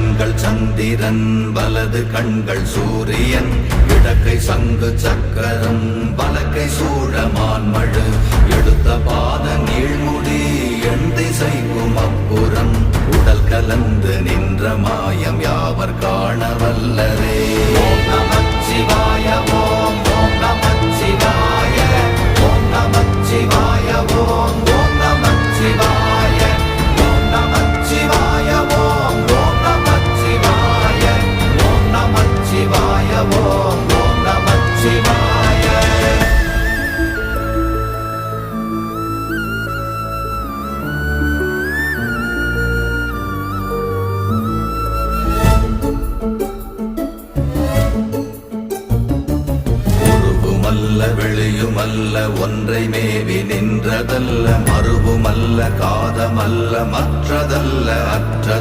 கண்கள் சந்திரன் வலது கண்கள் சூரியன் இடக்கை சங்கு சக்கரம் வலக்கை சூழமான்மழு எடுத்த பாத நீழ்முடி எண் திசைக்கும் அப்புறம் உடல் கலந்து நின்ற மாயம் யாவர் காண வல்லரே. ஓம் நமச்சிவாய ஓம் ஓம் நமச்சிவாய ஓம் நமச்சிவாய ஓம் ஓம் நமச்சிவாய ஓம் நமச்சிவாய ஓம் ஓம் நமச்சிவாய ஓம் நமச்சிவாய ஓம் ஓம் நமச்சிவாய. உருவுமல்ல வெளியுமல்ல ஒன்றை மேவி நின்றதல்ல மறுவுமல்ல காதமல்ல மற்றதல்ல அற்றது